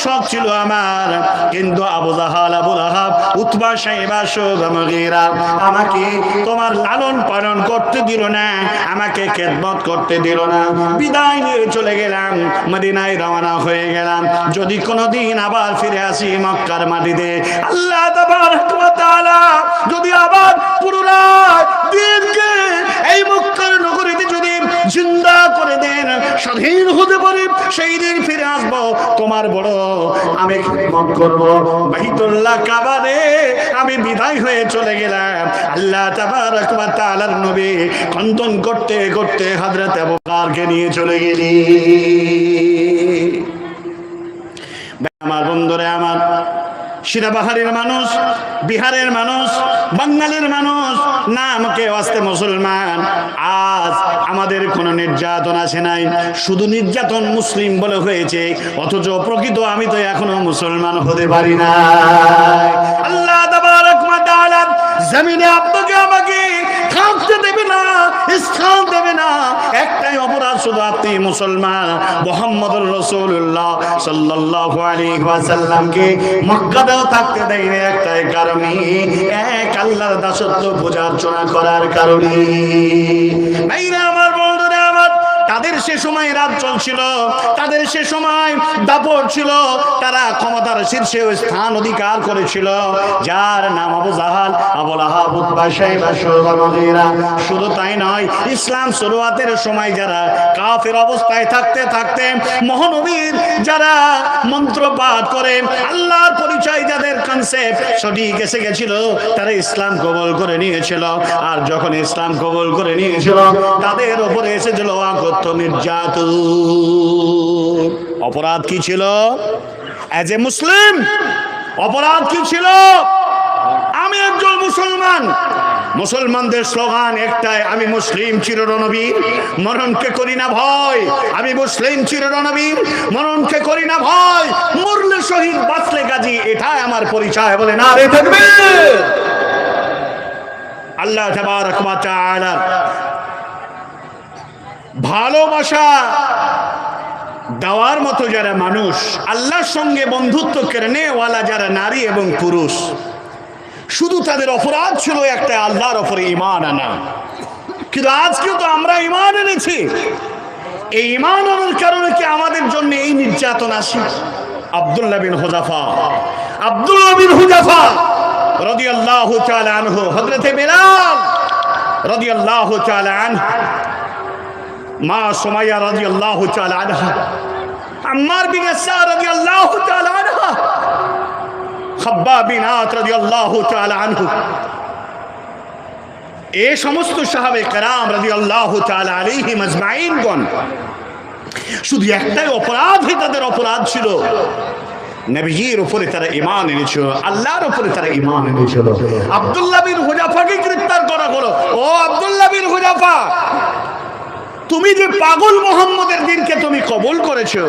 শখ ছিল আমার, কিন্তু আবু জাহাল, আবু লাহাব, উতবা, শাইবা, শুবা, মুগীরা আমাকে তোমার লালন পালন করতে দিল না, আমাকে খেদমত করতে দিল না। বিদায় নিয়ে চলে গেলাম, মদিনায় রওনা হয়ে গেলাম। যদি কোনোদিন আবার ফিরে আসি মক্কার মাটিতে, আল্লাহ তাবারক ওয়া তাআলা যদি আবার পুনরায় দিনকে এই মক্কার নগরীতে যদি জিন্দা করে দেন, স্বাধীন হতে পারি, সেই দিন ফিরে আসবো। তোমার বড় আমি খিদমত করব। বাইতুল্লাহ কাবারে আমি বিদায় হয়ে চলে গেলাম। আল্লাহ তাবারক ওয়া তাআলার নবী খন্দন করতে করতে হযরত আবু বকরকে নিয়ে চলে গেলি। আমার বন্ধুরা, আমার সিরাবাহারের মানুষ, বিহারের মানুষ, বাঙালির মানুষ, নামকে আস্তে মুসলমান, আজ আমাদের কোনো নির্যাতন আসে নাই, শুধু নির্যাতন মুসলিম বলে হয়েছে, অথচ প্রকৃত আমি তো এখনো মুসলমান হতে পারি না। আল্লাহ তাবারক ওয়া তাআলা জমিনে আপনাকে আমাকে থাকতে দেবে না, স্থান দেবে না। একটাই অপরাধ, শুধু আপনি মুসলমান। মুহাম্মদুর রাসূলুল্লাহ সাল্লাল্লাহু আলাইহি ওয়াসাল্লামকে মক্কাতেও থাকতে দেয় না একটাই কারণে, এক আল্লাহর দাসত্ব পূজা অর্চনা করার কারণে। ভাইরা আমার, বন্ধুরা আমার, তাদের সে সময় রাজ চলছিল, তাদের সে সময় দাপট ছিল, তারা ক্ষমতার শীর্ষে স্থান অধিকার করেছিল, যার নাম আবু জাহাল, আবু লাহাব, উতবা, শাইবা, শুবা, মুগীরা। শুধু তাই নয়, ইসলাম শুরুয়াতের সময় যারা কাফের অবস্থায় থাকতে থাকতে মহানবীর যারা মন্ত্র পাঠ করে, আল্লাহর পরিচয় যাদের কনসেপ্ট সঠিক এসে গেছিল, তারা ইসলাম কবুল করে নিয়েছিল। আর যখন ইসলাম কবুল করে নিয়েছিল, তাদের উপরে এসেছিল নির্যাতন। অপরাধ কি ছিল? এজ এ মুসলিম অপরাধ কি ছিল? আমি একজন মুসলমান, মুসলমানদের স্লোগান একটাই, আমি মুসলিম চিররণবীর, মরণকে করি না ভয়। আমি মুসলিম চিররণবীর, মরণকে করি না ভয়, মরলে শহীদ, বাঁচলে গাজী, এটাই আমার পরিচয়। বলে নারে তাকবীর। আল্লাহ তাবারক ওয়া তাআলা ভালোবাসা দেওয়ার মতো যারা মানুষ, আল্লাহর সঙ্গে বন্ধুত্ব করে নেওয়ালা যারা নারী এবং পুরুষ, শুধু তাদের অপরাধ ছিল একটা, আল্লাহর উপরে ঈমান আনা। কিন্তু আজকেও তো আমরা ঈমান এনেছি, এই ঈমান আনার কারণে কি আমাদের জন্য এই নির্যাতন আসে? আব্দুল্লাহ বিন হুযাফা রাদিয়াল্লাহু তাআলা আনহু, হযরতে বেলাল রাদিয়াল্লাহু তাআলা আনহু, মা সুমাইয়া রাদিয়াল্লাহু তাআলা আনহা, আম্মার বিন ইয়াসার রাদিয়াল্লাহু তাআলা আনহা, খাব্বাব বিন আত রাদিয়াল্লাহু তাআলা আনহু, এই সমস্ত সাহাবে কেরাম রাদিয়াল্লাহু তাআলা আলাইহিম আজমাইনগণ, শুধু একটাই অপরাধ, তাদের অপরাধ ছিল নবীর উপরে তারা ঈমান এনেছিল, আল্লাহর উপরে তারা ঈমান এনেছিল। আব্দুল্লাহ বিন হুযাফাকে গ্রেফতার করা হলো। ও আব্দুল্লাহ বিন হুযাফা, তুমি যে পাগল মুহাম্মদের দিনকে তুমি কবুল করেছো,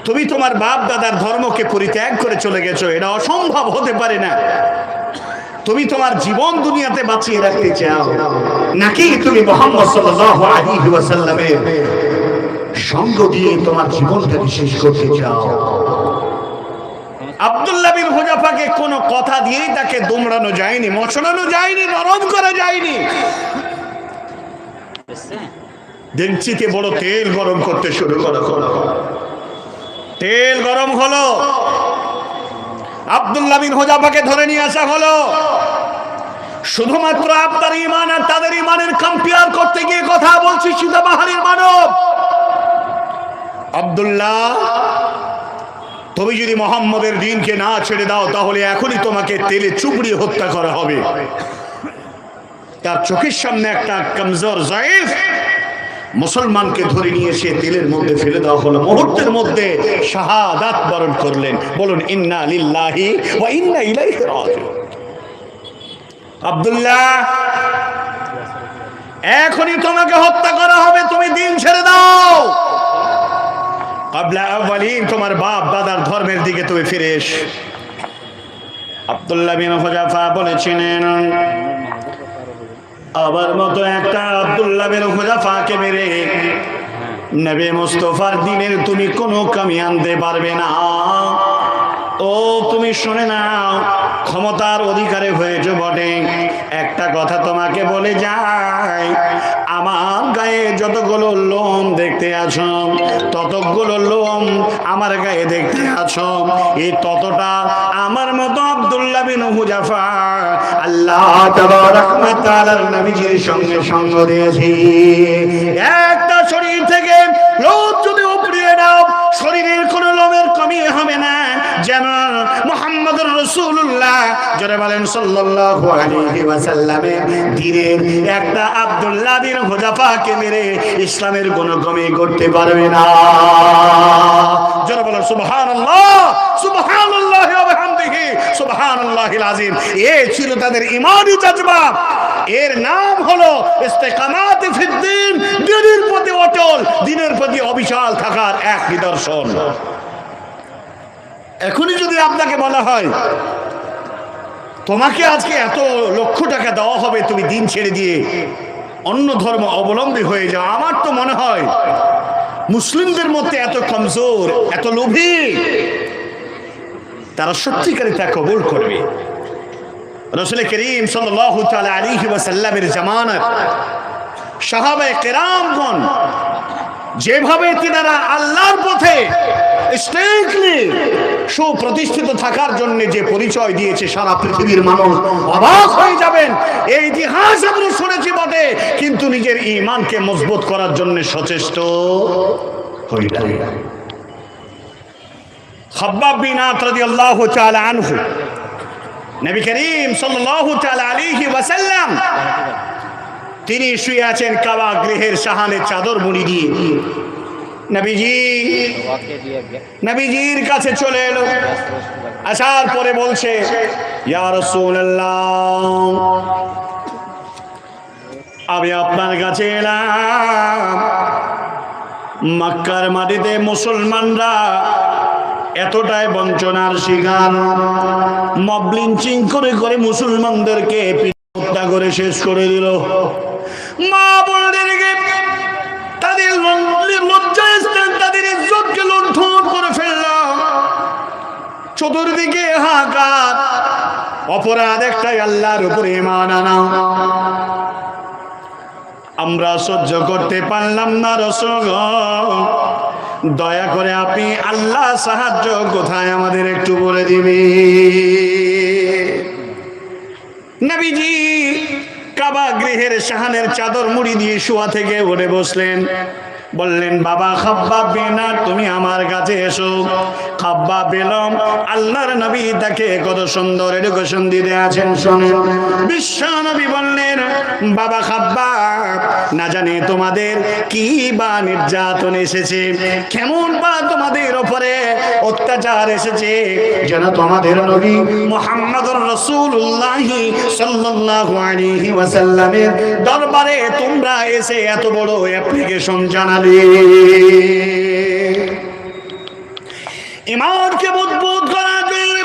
তুমি তোমার বাপ দাদার ধর্মকে পরিত্যাগ করে চলে গেছো, এটা অসম্ভব হতে পারে না। তুমি তোমার জীবন দুনিয়াতে বাঁচিয়ে রাখতে চাও, নাকি তুমি মুহাম্মদ সাল্লাল্লাহু আলাইহি ওয়াসাল্লামের সঙ্গ দিয়ে তোমার জীবনটাকে শেষ করতে চাও? আব্দুল্লাহ বিন হুযাফাকে কোনো কথা দিয়েই তাকে দুমড়ানো যায়নি, মচড়ানো যায়নি, নরম করা যায়নি। ডেকচিতে বড় তেল গরম করতে শুরু করা হলো। তেল গরম হলো, আব্দুল্লাহ বিন হুযাফাকে ধরে নিয়ে আসা হলো। শুধুমাত্র আপনার ঈমান আর তাদের ঈমানের কম্পেয়ার করতে গিয়ে কথা বলছি, সিদাবাহারের মানব আব্দুল্লাহ, তুমি যদি মুহাম্মদের দ্বীনকে না ছেড়ে দাও, তাহলে এখনই তোমাকে তেলে চুবড়িয়ে হত্যা করা হবে। তার চোখের সামনে একটা কমজোর জায়েফ মুসলমানকে ধরে নিয়ে এসে তেলের মধ্যে ফেলে দেওয়া হলো। মুহূর্তের মধ্যে শাহাদাত বরণ করলেন। বলুন ইন্না লিল্লাহি ওয়া ইন্না ইলাইহি রাজিউন। আব্দুল্লাহ, এখনই তোমাকে হত্যা করা হবে, তুমি দ্বীন ছেড়ে দাও। ক্বাবলা আউয়ালিন, তোমার বাপ দাদার ধর্মের দিকে তুমি ফিরে এসো। আব্দুল্লাহ বিন হুযাফা বলেছিলেন, আবার মতো একটা আব্দুল্লাহ বিন হুযাফাকে মেরে নবী মুস্তাফার দিনের তুমি কোনো কমি আনতে পারবে না। ও তুমি শুনে নাও, ক্ষমতার অধিকারে হয়েছে বটে, একটা কথা তোমাকে বলে যাই, আমার গায়ে যতগুলো লোম দেখতে আছো, ততগুলো লোম আমার গায়ে দেখতে আছো, এই ততটা আমার মতো আব্দুল্লাহ বিন হুযাফা আল্লাহ তাবারাক ওয়া তাআলার নবীজির সঙ্গে সঙ্গ দিয়েছি। একটা শরীর থেকে লোম যদি উপড়িয়ে দাও, শরীরের কোনো লোমের কমি হবে না। যেমন মুহাম্মদুর রাসূলুল্লাহ যারা বলেন সাল্লাল্লাহু আলাইহি ওয়াসাল্লামের দিনের একটা আব্দুল্লাহ বিন হুযাফাকে মেরে ইসলামের কোনো কমি করতে পারবে না। যারা বলেন সুবহানাল্লাহ, সুবহানাল্লাহি ওয়া বিহামদিহি, সুবহানাল্লাহিল আযীম। এই ছিল তাদের ঈমানি জজবা। এর নাম হলো ইস্তিকামাত ফিদ্দিন, দ্বীনের প্রতি অটল, দ্বীনের প্রতি অবিচল থাকার এক নিদর্শন। এখনই যদি আপনাকে বলা হয় তোমাকে আজকে এত লক্ষ টাকা দেওয়া হবে, তুমি দিন ছেড়ে দিয়ে অন্য ধর্ম অবলম্বী হয়ে যাও, আমার তো মনে হয় মুসলিমদের মধ্যে এত কমজোর, এত লোভী, তারা সত্যিকারে তা কবুল করবে। রাসূল করিম সাল্লাল্লাহু তাআলা আলাইহি ওয়াসাল্লামের জামানাত সাহাবায়ে কেরামগণ যেভাবে তিনারা আল্লাহর পথে স্ট্রিক্টলি সুপ্রতিষ্ঠিত থাকার জন্য যে পরিচয় দিয়েছে, সারা পৃথিবীর মানুষ অবাক হয়ে যাবেন। এই ইতিহাস আমরা শুনেছি বটে, কিন্তু নিজের ঈমানকে মজবুত করার জন্য সচেষ্ট হই নাই। খাব্বাব বিন আত রাদিয়াল্লাহু তাআলা আনহু, নবী করিম সাল্লাল্লাহু তাআলা আলাইহি ওয়াসাল্লাম তিনি শুয়ে আছেন কাবা গৃহের সাহানে চাদর মুড়ি দিয়ে। নবীজির কাছে চলে এলো, আসার পরে বলছে, ইয়া রাসূলুল্লাহ, আমি আপনার কাছে এলাম। মক্কার মাটিতে মুসলমানরা এতটাই বঞ্চনার শিকার, মব লিঞ্চিং করে করে মুসলমানদেরকে হত্যা করে শেষ করে দিল। মা বোনদেরকে তাদের লজ্জাস্থান, তাদের ইজ্জতকে লুণ্ঠন করে ফেলল। চতুর্দিকে হাহাকার, অপরাধ একটাই, আল্লাহর উপরে ঈমান আনা। আমরা সহ্য করতে পারলাম না রাসূল, দয়া করে আপনি আল্লাহ সাহায্য কোথায় আমাদের একটু বলে দিবেন। নবীজি কাবা গৃহের সাহানের চাদর মুড়ি দিয়ে শোয়া থেকে উঠে বসলেন, বললেন, বাবা খাব্বাব বিন আত, তুমি আমার কাছে এসো। খাব্বাব বেলম আল্লাহর নবী তাকে কত সুন্দর এডুকেশন দিতে আছেন শুনুন। বিশ্ব নবী বললেন, বাবা খাব্বাব, না জানি তোমাদের কি বা নির্যাতন এসেছে, কেমন বা তোমাদের উপরে অত্যাচার এসেছে, যেন তোমাদের নবী মুহাম্মদুর রাসূলুল্লাহ সাল্লাল্লাহু আলাইহি ওয়াসাল্লামের দরবারে তোমরা এসে এত বড় অ্যাপ্লিকেশন জানালে। ঈমানকে মজবুত করার জন্য,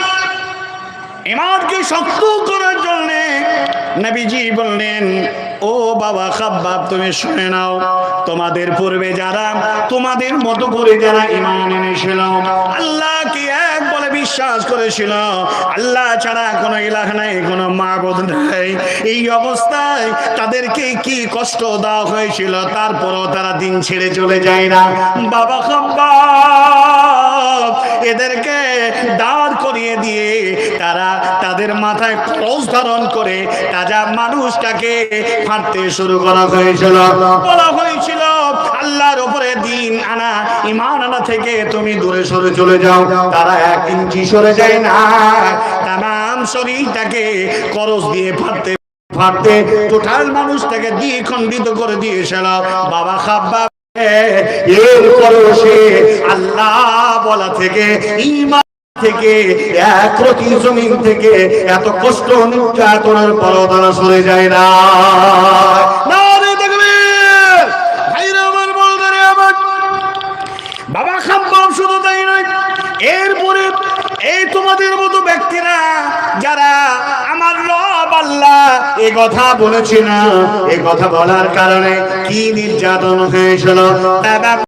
ঈমানকে শক্ত করার জন্য নবীজি বললেন, ও বাবা খাব্বাব, তুমি শুনে নাও, তোমাদের পূর্বে যারা তোমাদের মতো করে যারা ঈমান এনেছিল, আল্লাহকে এক বলে বিশ্বাস করেছিল, আল্লাহ ছাড়া কোনো ইলাহ নাই, কোনো মাবুদ নাই, এই অবস্থায় তাদেরকে কি কষ্ট দেওয়া হয়েছিল, তারপরও তারা দিন ছেড়ে চলে যায় না। বাবা খাব্বাব, এদেরকে দাঁড় করিয়ে দিয়ে তারা তাদের মাথায় কলস ধারণ করে তাজা মানুষটাকে ফাঁদতে শুরু করা হয়েছিল। বলা হয়েছিল, আল্লাহর উপরে দিন আনা, ঈমান আনা থেকে তুমি দূরে সরে চলে যাও। তারা 1 ইঞ্চি সরে যায় না, তামাম শরীরটাকে করস দিয়ে ফাঁদতে ফাঁদতে টোটাল মানুষটাকে দ্বিখণ্ডিত করে দিয়েছিল। বাবা খাব্বাব এরপরও সে আল্লাহ বলা থেকে, ঈমান থেকে, একরতি জমিন থেকে এত কষ্ট নির্যাতনের পরও তারা সরে যায় না। বাবা খাব্বাব শুধু তাই নয়, এরপরে এই তোমাদের মতো ব্যক্তিরা যারা আমার রব আল্লাহ এ কথা বলেছে না, এ কথা বলার কারণে কি নির্যাতন হয়েছিল।